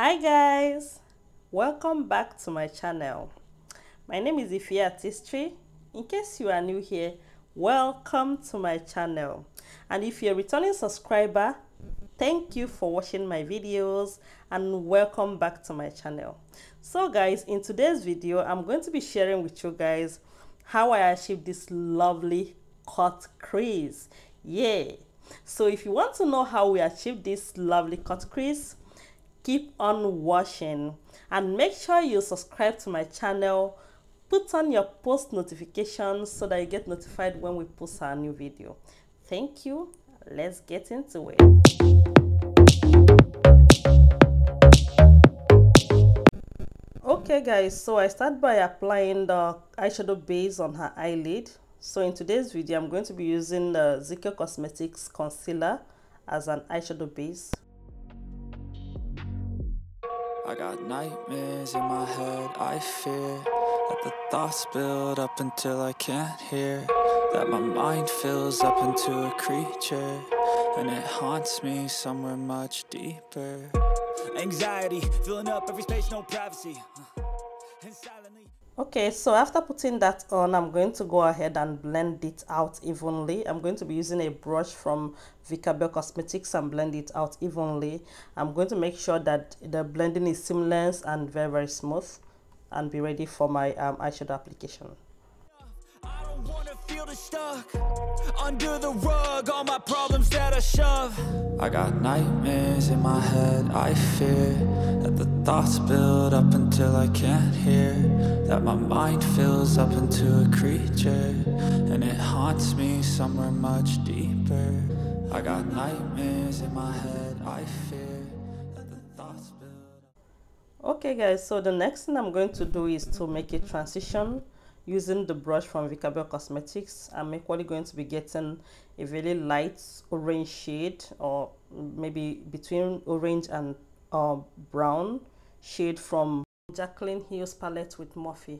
Hi guys, welcome back to my channel. My name is Ify Artistry. In case you are new here, welcome to my channel. And if you're a returning subscriber, thank you for watching my videos and welcome back to my channel. So guys, in today's video, I'm going to be sharing with you guys how I achieved this lovely cut crease. Yeah. So if you want to know how we achieved this lovely cut crease, keep on watching and make sure you subscribe to my channel. Put on your post notifications so that you get notified when we post our new video. Thank you. Let's get into it. Okay guys, so I start by applying the eyeshadow base on her eyelid. So in today's video, I'm going to be using the Zikel Cosmetics concealer as an eyeshadow base. I got nightmares in my head, I fear that the thoughts build up until I can't hear, that my mind fills up into a creature, and it haunts me somewhere much deeper. Anxiety, filling up every space, no privacy. And silently. Okay, so after putting that on, I'm going to go ahead and blend it out evenly. I'm going to be using a brush from Vicabel Cosmetics and blend it out evenly. I'm going to make sure that the blending is seamless and very smooth, and be ready for my eyeshadow application. I don't wanna feel the stuck under the rug, all my problems that I shove. I got nightmares in my head, I fear that the thoughts build up until I can't hear, that my mind fills up into a creature, and it haunts me somewhere much deeper. I got nightmares in my head, I fear that the thoughts build up. Okay guys, so the next thing I'm going to do is to make a transition using the brush from Vicabel Cosmetics. I'm equally going to be getting a very light orange shade, or maybe between orange and brown shade from Jaclyn palette with Morphe.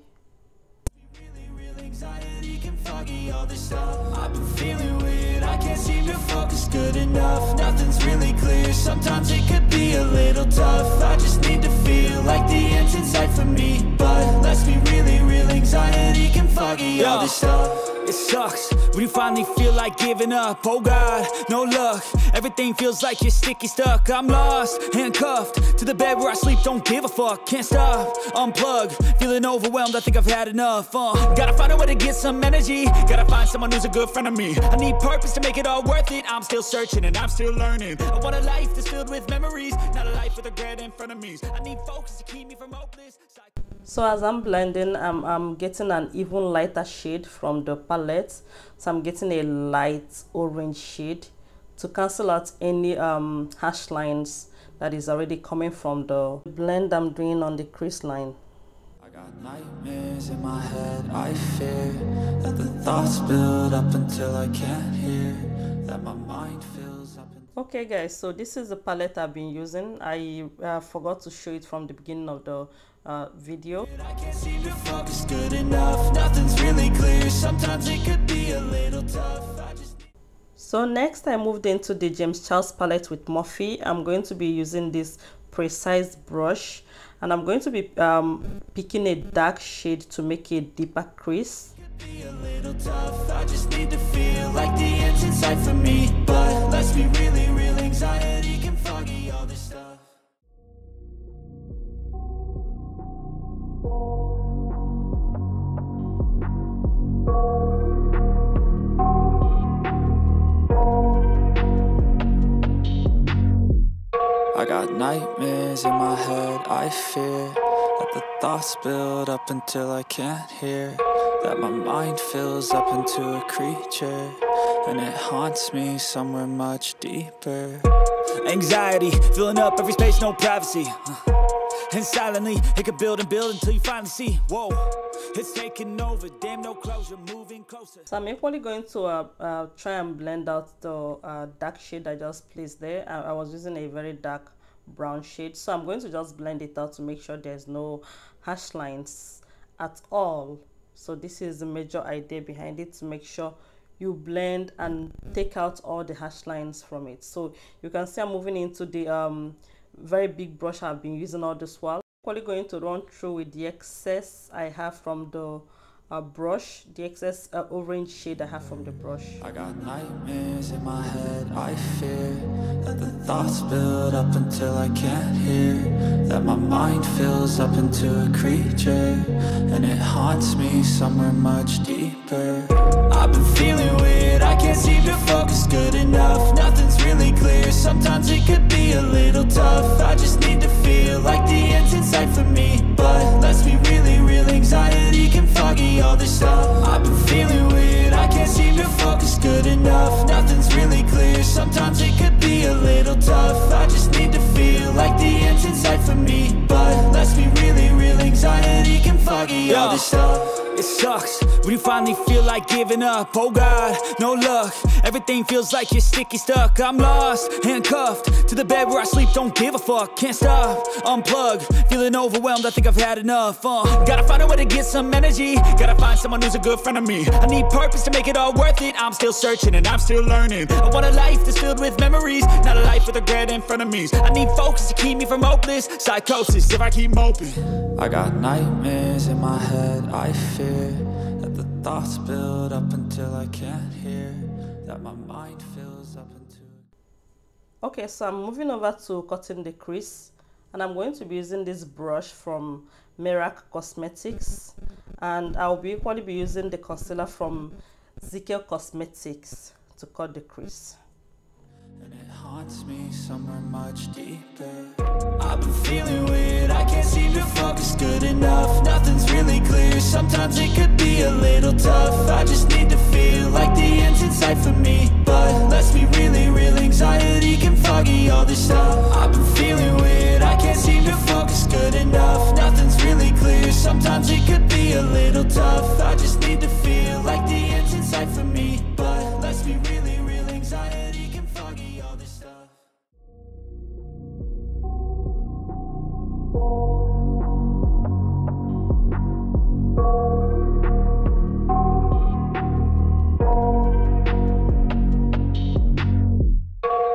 Anxiety can foggy all this stuff. I've been feeling weird, I can't seem to focus good enough. Nothing's really clear, sometimes it could be a little tough. I just need to feel like the end's in sight for me, but let's be really real, anxiety can foggy all this stuff. It sucks when you finally feel like giving up. Oh God, no luck. Everything feels like you're sticky stuck. I'm lost, handcuffed to the bed where I sleep. Don't give a fuck, can't stop. Unplug, feeling overwhelmed. I think I've had enough. Gotta find a way to get some energy. Gotta find someone who's a good friend of me. I need purpose to make it all worth it. I'm still searching and I'm still learning. I want a life that's filled with memories, not a life with regret in front of me. I need focus to keep me from hopeless. So as I'm blending, I'm getting an even lighter shade from the palette. So I'm getting a light orange shade to cancel out any harsh lines that is already coming from the blend I'm doing on the crease line. I got nightmares in my head, I fear that the thoughts build up until I can't hear, that my mind fills up. Okay guys, so this is the palette I've been using. I forgot to show it from the beginning of the video. I can't seem to focus good enough. Nothing's really clear. Sometimes it could be a little tough. So next I moved into the Charlse palette with Morphe. I'm going to be using this precise brush, and I'm going to be picking a dark shade to make a deeper crease. Be a little tough. I just need to feel like the end's in sight for me, but let's be really real, anxiety can foggy all this stuff. I got nightmares in my head, I fear that the thoughts build up until I can't hear, that my mind fills up into a creature, and it haunts me somewhere much deeper. Anxiety, filling up every space, no privacy. And silently, it could build and build until you finally see, whoa, it's taking over, damn, no closure, moving closer. So I'm equally going to try and blend out the dark shade I just placed there. I was using a very dark brown shade, so I'm going to just blend it out to make sure there's no harsh lines at all. So this is the major idea behind it, to make sure you blend and take out all the harsh lines from it. So you can see I'm moving into the very big brush I've been using all this while. I'm actually going to run through with the excess I have from the brush, the excess orange shade I have from the brush. I got nightmares in my head, I fear that the thoughts build up until I can't hear, that my mind fills up into a creature, and it haunts me somewhere much deeper. I've been feeling weird, I can't seem to focus good enough, nothing's really clear, sometimes it could be a little tough. I just need to feel like the end's in sight for me, but let's be really real, anxiety can foggy all this stuff. I've been feeling weird, I can't seem to focus good enough, nothing's really clear, sometimes it could be a little tough. I just need to feel like the end's in sight for me, but let's be really real, anxiety can foggy all this stuff. It sucks when you finally feel like giving up. Oh God, no luck. Everything feels like you're sticky stuck. I'm lost, handcuffed to the bed where I sleep. Don't give a fuck, can't stop. Unplug, feeling overwhelmed. I think I've had enough. Gotta find a way to get some energy. Gotta find someone who's a good friend of me. I need purpose to make it all worth it. I'm still searching and I'm still learning. I want a life that's filled with memories, not a life with regret and frenemies. I need focus to keep me from hopeless psychosis if I keep moping. I got nightmares in my head, I fear that the thoughts build up until I can't hear, that my mind fills up into... Okay, so I'm moving over to cutting the crease, and I'm going to be using this brush from Merak Cosmetics, and I'll be equally be using the concealer from Zikel Cosmetics to cut the crease. And it haunts me somewhere much deeper. I've been feeling weird, I can't seem to focus good enough, nothing's really clear, sometimes it could be a little tough. I just need to feel like the end's in sight for me, but let's be really real, anxiety can foggy all this stuff. I've been feeling weird, I can't seem to focus good enough, nothing's really clear, sometimes it could be a little tough. I just need to feel like the end's in sight for me, but let's be really real, anxiety can foggy all this stuff.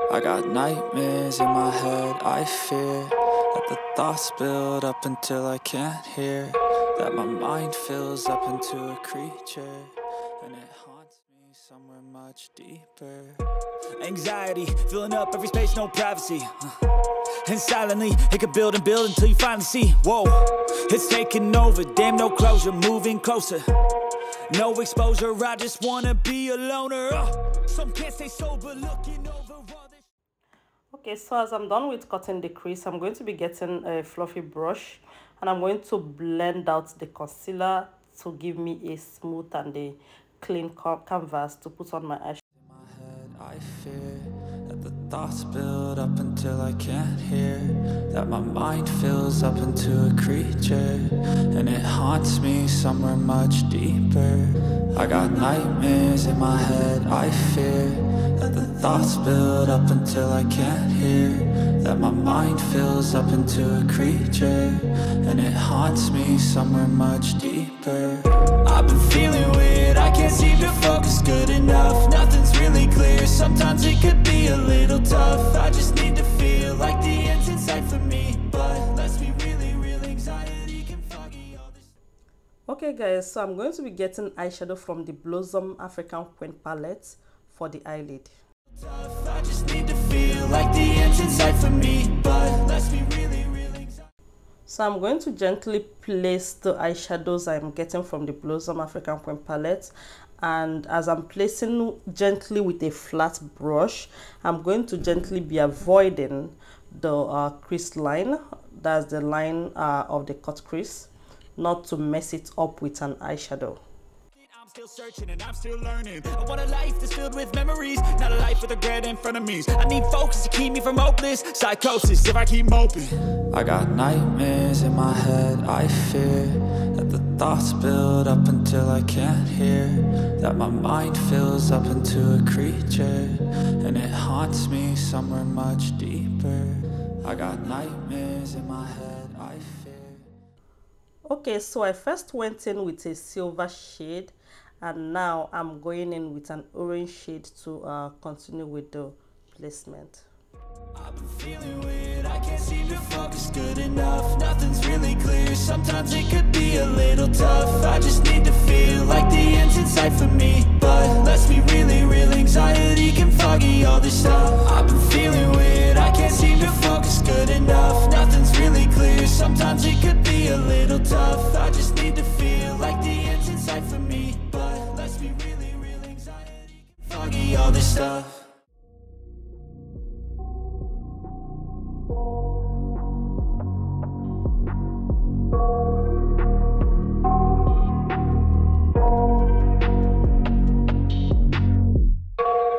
I got nightmares in my head, I fear that the thoughts build up until I can't hear, that my mind fills up into a creature, and it haunts me somewhere much deeper. Anxiety filling up every space, no privacy. And silently it could build and build until you finally see, whoa, it's taking over, damn, no closure, moving closer, no exposure, I just wanna be a loner. Some can't stay sober, looking over all this. Okay, so as I'm done with cutting the crease, I'm going to be getting a fluffy brush, and I'm going to blend out the concealer to give me a smooth and a clean canvas to put on my eyeshadow. In my head, I fear that the thoughts build up until I can't hear, that my mind fills up into a creature, and it haunts me somewhere much deeper. I got nightmares in my head, I fear that the thoughts build up until I can't hear, that my mind fills up into a creature, and it haunts me somewhere much deeper. I've been feeling weird, I can't seem to focus good enough, nothing's really clear, sometimes it could be a little tough. I just need to feel like the end's in sight for me, but let's be really real, anxiety can foggy all this. Okay guys, so I'm going to be getting eyeshadow from the Blossom African Queen palette for the eyelid. I just need to feel like the end's in sight for me, but let's be really real, anxiety. So I'm going to gently place the eyeshadows I'm getting from the Blossom African Queen palette, and as I'm placing gently with a flat brush, I'm going to gently be avoiding the crease line, that's the line of the cut crease, not to mess it up with an eyeshadow. I'm still searching and I'm still learning. I want a life that's filled with memories, not a life with regret and frenemies. I need focus to keep me from hopeless psychosis if I keep moping. I got nightmares in my head, I fear that the thoughts build up until I can't hear, that my mind fills up into a creature, and it haunts me somewhere much deeper. I got nightmares in my head, I fear. Okay, so I first went in with a silver shade, and now I'm going in with an orange shade to continue with the placement. I've been feeling weird, I can't seem to focus good enough. Nothing's really clear, sometimes it could be a little tough. I just need to feel like the end's in sight for me. But let's be really real, anxiety can foggy all this stuff. I've been feeling weird, I can't seem to focus good enough. Nothing's really clear, sometimes it could be a little tough. I just need to feel like the end's in sight for me. But let's be really real, anxiety can foggy all this stuff.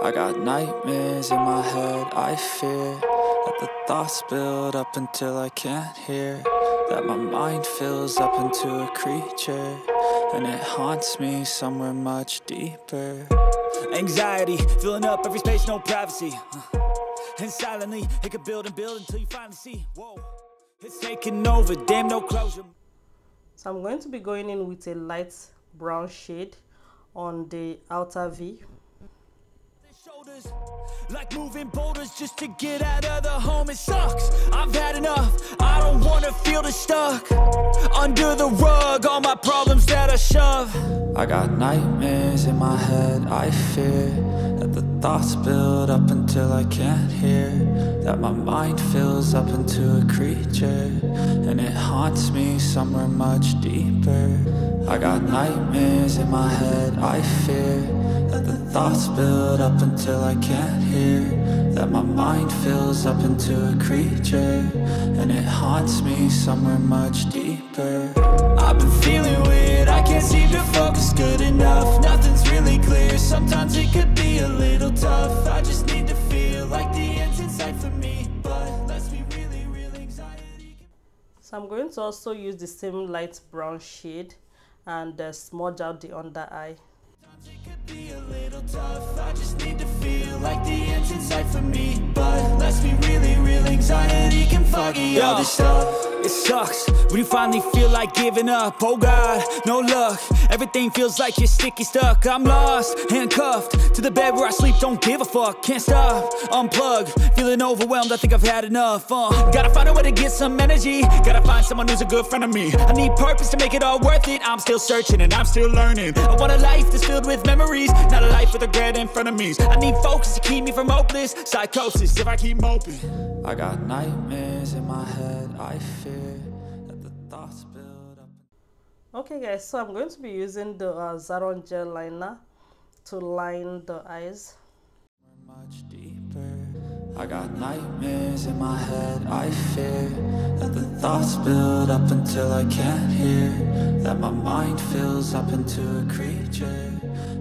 I got nightmares in my head, I fear that the thoughts build up until I can't hear, that my mind fills up into a creature, and it haunts me somewhere much deeper. Anxiety, filling up every space, no privacy, and silently, it could build and build until you finally see, whoa, it's taking over, damn no closure. So I'm going to be going in with a light brown shade on the outer V. Shoulders, like moving boulders just to get out of the home. It sucks, I've had enough. I don't wanna feel the stuck under the rug, all my problems that I shove. I got nightmares in my head, I fear that the thoughts build up until I can't hear, that my mind fills up into a creature, and it haunts me somewhere much deeper. I got nightmares in my head, I fear that the thoughts build up until I can't hear, that my mind fills up into a creature, and it haunts me somewhere much deeper. I've been feeling weird, I can't seem to focus good enough. Nothing's really clear, sometimes it could be a little tough. I just need to feel like the end's in sight for me. But let's be really real, anxiety. So I'm going to also use the same light brown shade and smudge out the under eye. It could be a little tough, I just need to feel like the end's in sight for me. But let's be really real, anxiety can foggy all this stuff. It sucks when you finally feel like giving up. Oh God, no luck. Everything feels like you're sticky stuck. I'm lost, handcuffed to the bed where I sleep. Don't give a fuck, can't stop. Unplug, feeling overwhelmed. I think I've had enough. Gotta find a way to get some energy. Gotta find someone who's a good friend of me. I need purpose to make it all worth it. I'm still searching and I'm still learning. I want a life that's filled with memories, not a life with regret in front of me. I need focus to keep me from hopeless psychosis if I keep moping. I got nightmares in my head, I fear that the thoughts build up. Okay guys, so I'm going to be using the Zaron gel liner to line the eyes. Much deeper. I got nightmares in my head, I fear that the thoughts build up until I can't hear, that my mind fills up into a creature,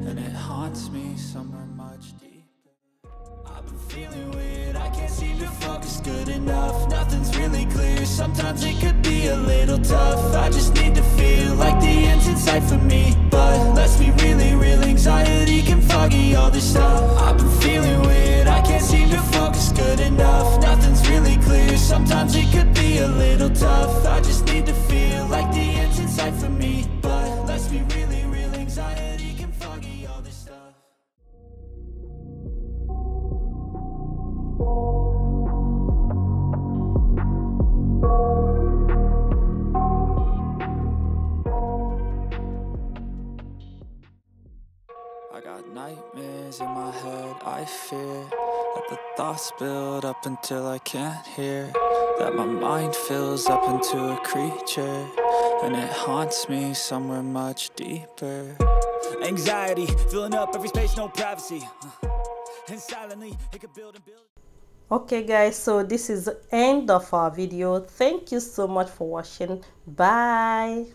and it haunts me somewhere much deeper. I've been feeling weird, I can't seem to focus good enough. Nothing's really clear, sometimes it could be a little tough. I just need to feel like the end's in sight for me. But let's be really real, anxiety can foggy all this stuff. I've been feeling weird, I can't seem to focus good enough. Nothing's really clear, sometimes it could be a little tough. I just need to feel like the end's in sight for me. But let's be really real, anxiety can foggy all this stuff. I got nightmares in my head, I fear that the thoughts build up until I can't hear, that my mind fills up into a creature, and it haunts me somewhere much deeper. Anxiety, filling up every space, no privacy, and silently it could build and build. Okay guys, so this is the end of our video. Thank you so much for watching. Bye.